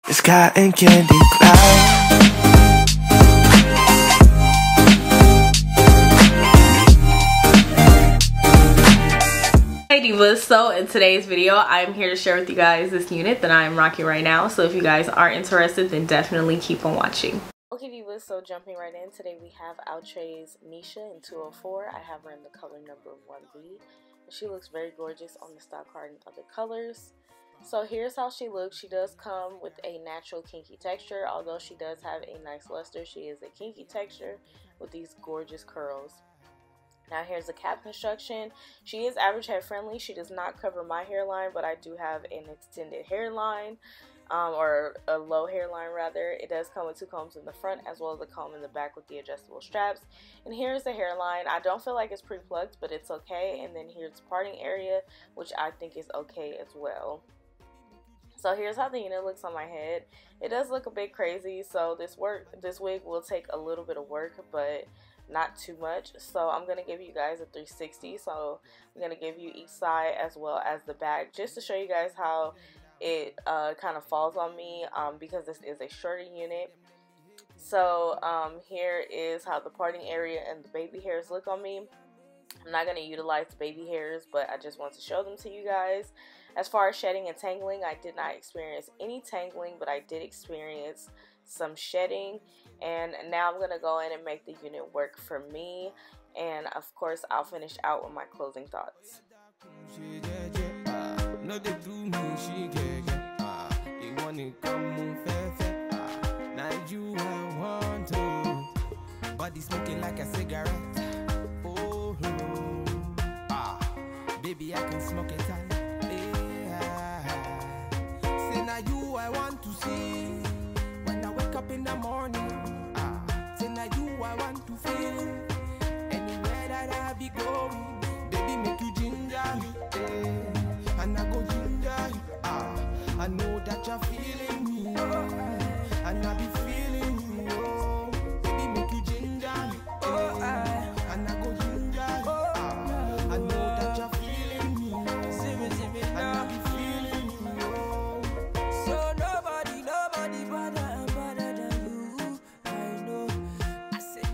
It's cotton candy cloud. Hey divas, so in today's video I'm here to share with you guys this unit that I'm rocking right now. So if you guys are interested, then definitely keep on watching. Okay divas, so jumping right in, today we have Outre Neesha in 204. I have her in the color number 1B. She looks very gorgeous on the stock card in other colors. So here's how she looks. She does come with a natural kinky texture. Although she does have a nice luster, she is a kinky texture with these gorgeous curls. Now here's the cap construction. She is average head friendly. She does not cover my hairline, but I do have an extended hairline, or a low hairline rather. It does come with two combs in the front as well as a comb in the back with the adjustable straps. And here's the hairline. I don't feel like it's pre-plucked, but it's okay. And then here's the parting area, which I think is okay as well. So here's how the unit looks on my head. It does look a bit crazy, so this wig will take a little bit of work, but not too much. So I'm going to give you guys a 360. So I'm going to give you each side as well as the back, just to show you guys how it kind of falls on me, because this is a shorter unit. So here is how the parting area and the baby hairs look on me. I'm not going to utilize baby hairs, but I just want to show them to you guys. As far as shedding and tangling, I did not experience any tangling, but I did experience some shedding. And now I'm going to go in and make the unit work for me. And of course, I'll finish out with my closing thoughts. Body smoking like a cigarette. Oh, baby, I can smoke it all. Say now you I want to see when I wake up in the morning. Say now you I want to feel anywhere that I be going. Baby, make you ginger me, and I go ginger you. I know that you're feeling me, and I be feeling you. Oh, baby, make you ginger me, and I go ginger you. I know that you're feeling me, and I be feeling you. Oh. So nobody better than you. I know. I said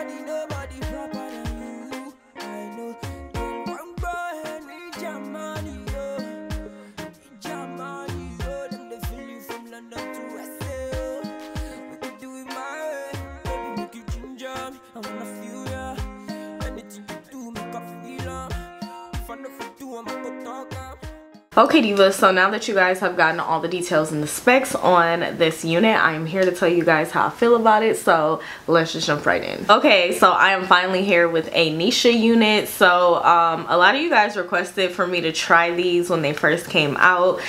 nobody proper than you. I know. Then one go ahead, reach your money, yo. Reach your money, yo. Them they feel you from London to SA. We could do it my way. Baby, make you ginger me. I wanna feel ya. Anything you do, make I feel if I never do, I'ma go talk up. Okay divas, so now that you guys have gotten all the details and the specs on this unit, I am here to tell you guys how I feel about it. So let's just jump right in. Okay, so I am finally here with a Neesha unit. So a lot of you guys requested for me to try these when they first came out.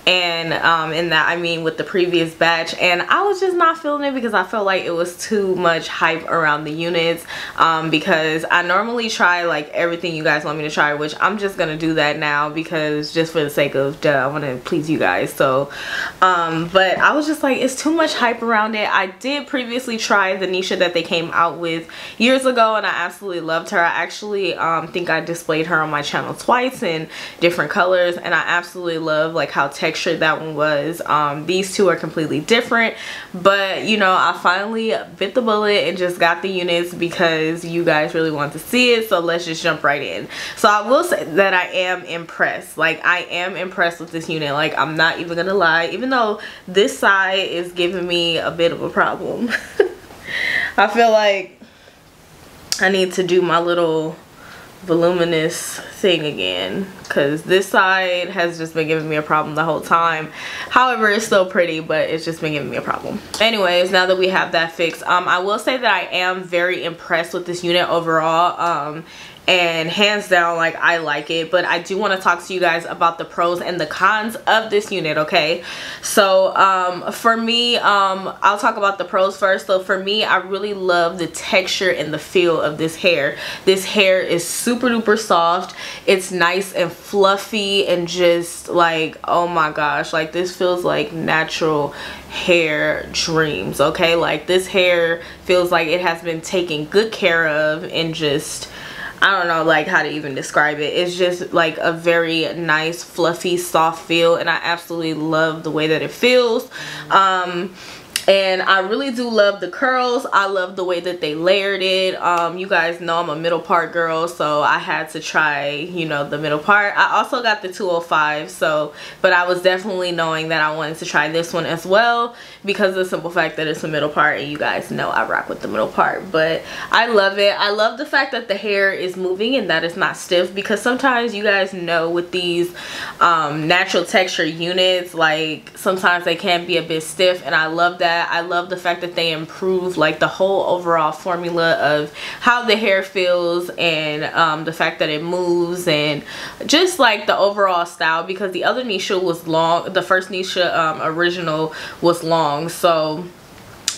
And in that I mean with the previous batch, and I was just not feeling it because I felt like it was too much hype around the units, because I normally try like everything you guys want me to try, which I'm just gonna do that now because just for the sake of duh, I want to please you guys. So but I was just like, it's too much hype around it. I did previously try the Neesha that they came out with years ago, and I absolutely loved her. I actually think I displayed her on my channel twice in different colors, and I absolutely love like how textured that one was. These two are completely different, but you know, I finally bit the bullet and just got the units because you guys really want to see it. So let's just jump right in. So I will say that I am impressed. Like, I am impressed with this unit. Like, I'm not even gonna lie, even though this side is giving me a bit of a problem. I feel like I need to do my little voluminous thing again, because this side has just been giving me a problem the whole time. However, it's still pretty, but it's just been giving me a problem. Anyways, now that we have that fixed, I will say that I am very impressed with this unit overall. And hands down, like, I like it. But I do want to talk to you guys about the pros and the cons of this unit, okay? So for me, I'll talk about the pros first. So for me, I really love the texture and the feel of this hair. This hair is super duper soft. It's nice and fluffy and just like, oh my gosh, like this feels like natural hair dreams, okay? Like this hair feels like it has been taken good care of, and just I don't know like how to even describe it. It's just like a very nice fluffy soft feel, and I absolutely love the way that it feels. And I really do love the curls. I love the way that they layered it. You guys know I'm a middle part girl, so I had to try, you know, the middle part. I also got the 205, so, but I was definitely knowing that I wanted to try this one as well because of the simple fact that it's a middle part, and you guys know I rock with the middle part. But I love it. I love the fact that the hair is moving and that it's not stiff, because sometimes you guys know with these natural texture units, like sometimes they can be a bit stiff, and I love that. I love the fact that they improve like the whole overall formula of how the hair feels, and the fact that it moves, and just like the overall style, because the other Neesha was long. The first Neesha original was long, so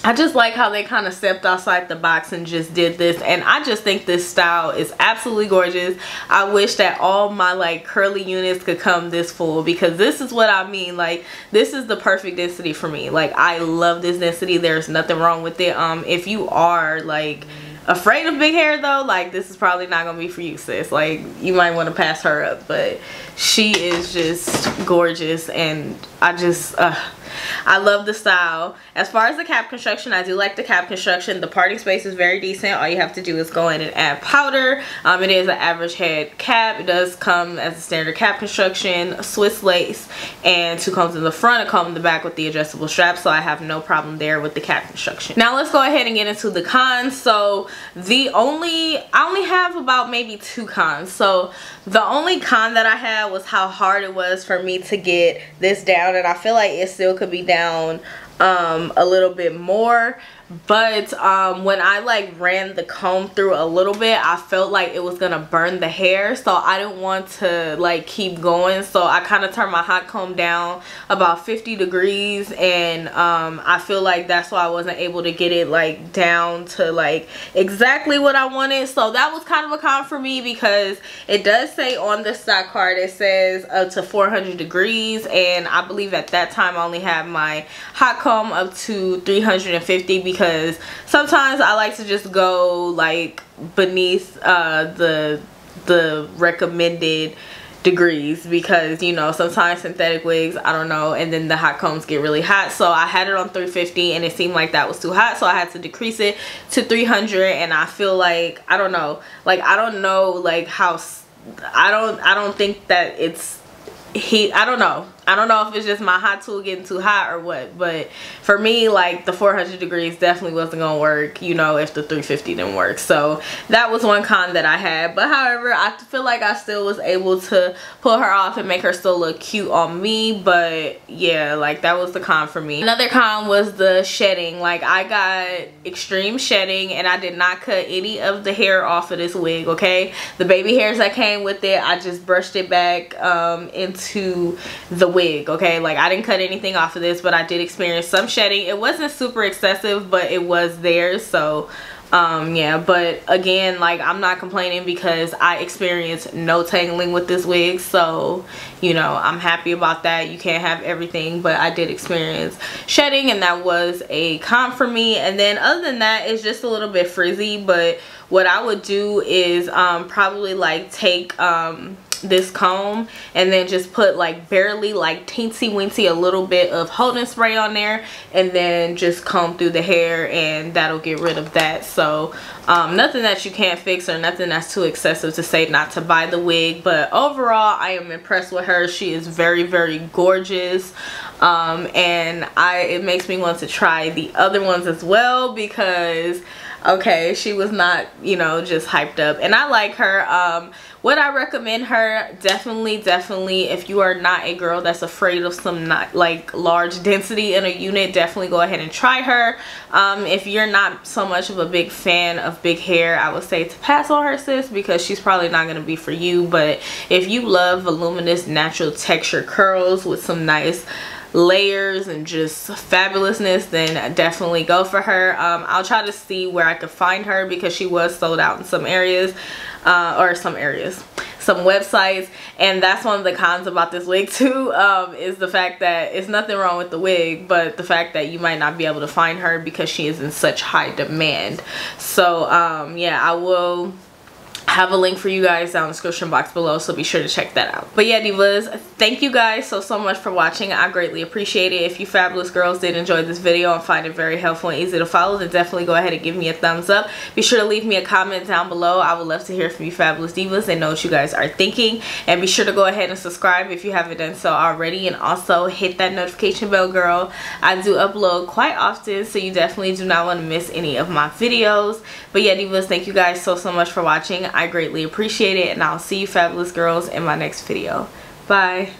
I just like how they kind of stepped outside the box and just did this, and I just think this style is absolutely gorgeous. I wish that all my like curly units could come this full, because this is what I mean. Like, this is the perfect density for me. Like, I love this density. There's nothing wrong with it. If you are like afraid of big hair though, like this is probably not gonna be for you, sis. Like, you might want to pass her up, but she is just gorgeous, and I love the style. As far as the cap construction, I do like the cap construction. The parting space is very decent. All you have to do is go in and add powder. It is an average head cap. It does come as a standard cap construction, Swiss lace, and 2 combs in the front, a comb in the back with the adjustable strap, so I have no problem there with the cap construction. Now let's go ahead and get into the cons. So I only have about maybe 2 cons. So the only con that I had was how hard it was for me to get this down, and I feel like it still could be down a little bit more. But when I like ran the comb through a little bit, I felt like it was gonna burn the hair, so I didn't want to like keep going. So I kind of turned my hot comb down about 50 degrees, and I feel like that's why I wasn't able to get it like down to like exactly what I wanted. So that was kind of a con for me, because it does say on the stock card, it says up to 400 degrees, and I believe at that time I only had my hot comb up to 350, because sometimes I like to just go like beneath the recommended degrees, because you know sometimes synthetic wigs, I don't know, and then the hot combs get really hot. So I had it on 350 and it seemed like that was too hot, so I had to decrease it to 300. And I feel like I don't know like how I don't think that it's heat. I don't know if it's just my hot tool getting too hot or what, but for me, like, the 400 degrees definitely wasn't gonna work, you know, if the 350 didn't work. So that was one con that I had. But however, I feel like I still was able to pull her off and make her still look cute on me. But yeah, like, that was the con for me. Another con was the shedding. Like, I got extreme shedding, and I did not cut any of the hair off of this wig, okay? The baby hairs that came with it, I just brushed it back into the wig, okay? Like, I didn't cut anything off of this, but I did experience some shedding. It wasn't super excessive, but it was there. So yeah, but again, like, I'm not complaining because I experienced no tangling with this wig, so you know, I'm happy about that. You can't have everything, but I did experience shedding, and that was a con for me. And then other than that, it's just a little bit frizzy. But what I would do is probably like take this comb and then just put like barely, like teensy weensy, a little bit of holding spray on there, and then just comb through the hair, and that'll get rid of that. So nothing that you can't fix, or nothing that's too excessive to say not to buy the wig. But overall, I am impressed with her. She is very, very gorgeous, and it makes me want to try the other ones as well, because okay, she was not, you know, just hyped up, and I like her. Would I recommend her? Definitely, if you are not a girl that's afraid of some like large density in a unit, definitely go ahead and try her. If you're not so much of a big fan of big hair, I would say to pass on her, sis, because she's probably not going to be for you. But if you love voluminous natural texture curls with some nice layers and just fabulousness, then definitely go for her. I'll try to see where I could find her, because she was sold out in some areas, some websites. And that's one of the cons about this wig too, is the fact that it's nothing wrong with the wig, but the fact that you might not be able to find her because she is in such high demand. So yeah, I will I have a link for you guys down in the description box below, so be sure to check that out. But yeah, divas, thank you guys so much for watching. I greatly appreciate it. If you fabulous girls did enjoy this video and find it very helpful and easy to follow, then definitely go ahead and give me a thumbs up. Be sure to leave me a comment down below. I would love to hear from you fabulous divas and know what you guys are thinking. And be sure to go ahead and subscribe if you haven't done so already, and also hit that notification bell, girl. I do upload quite often, so you definitely do not want to miss any of my videos. But yeah, divas, thank you guys so much for watching. I greatly appreciate it, and I'll see you fabulous girls in my next video. Bye.